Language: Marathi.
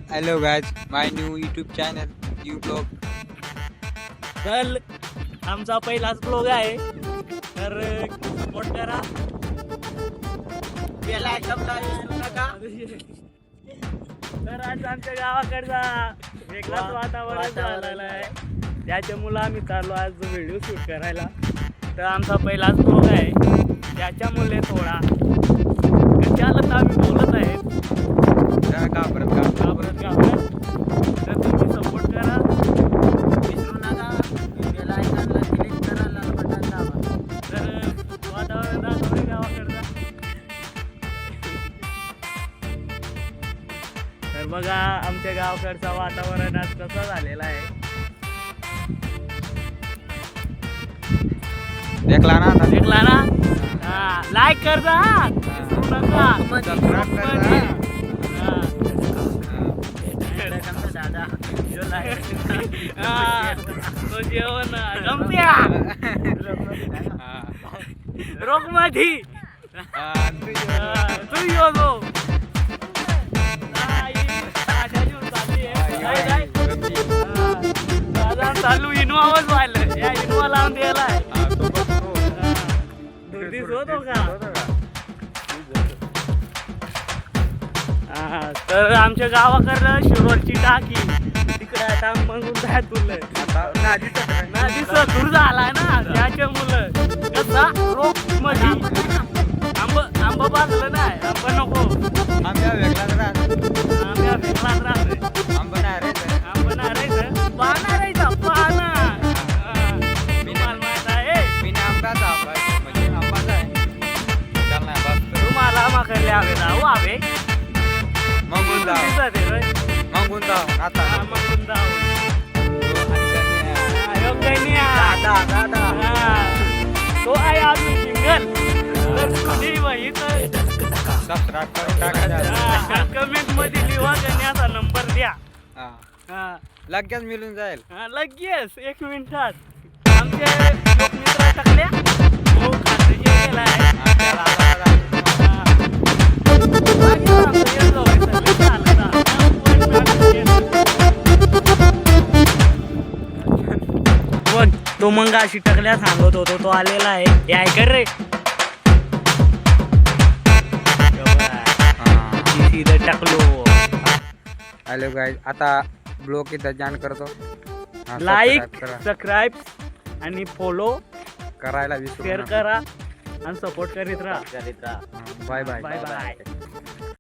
Hello guys, my new YouTube channel, new blog. कल आमचा पहिलाच ब्लॉग आहे तर सपोर्ट करा. तर आज आमच्या गावाकडचा वेगळाच वातावरण झालेलं आहे. त्याच्यामुळं आम्ही चाललो आज व्हिडिओ शूट करायला. तर आमचा पहिलाच ब्लॉग आहे त्याच्यामुळे थोडा चालत आम्ही बोलत आहेत घाबरत. तर तुम्ही सपोर्ट करा, विसरू नका. बेलायकनला क्लिक करा, लाल बटन दाबा. तर वातावरण दाखवले गावाकडचं. तर बघा आमच्या गावाकडचं वातावरण आज कसं झालेलं आहे. देखला ना हा, लाईक कर जा, विसरू नका. तो जेवण गमत्या रोक माझी तू यो चालू इनोवाच व्हायला. या इनोवा लावून द्यायला होतो का. तर आमच्या गावाकडं शिरोरची टाकी तिकडे आता मग काय तुला नादीचा दूर झालाय ना. त्याच्या मुलं कसा रोग मध्ये आंब बाजलं नाही. आंबा नको, आंब्या वेगळाच आंब्या वेगळाच राहतोय. आंब नाही राहायचं, पाना राहायचा पाना. तुम्हाला माहित आहे मी आंब्याचा म्हणजे आंबाचा आहे. त्याला नाही बस तुम्हाला माकडले हवे जाऊ हवे मंगून जाऊ आता तो आहे अजून सिंगल. कमेंट मध्ये लिहा गण्याचा नंबर द्या. लगेच मिळून जाईल. लगेच 1 मिनिटात. आमचे मित्र टाकल्या भाऊ खाते गेला आहे. तो मग अशी टकल्या सांगत होतो तो आलेला आहे. हे ऐकर रे टाकलो. हॅलो गाईज, आता ब्लॉग इथं जॉइन करतो. लाईक सबस्क्राईब आणि फॉलो करायला विसरू शेअर नका. करा आणि सपोर्ट करीत राहा. Bye bye. Bye bye.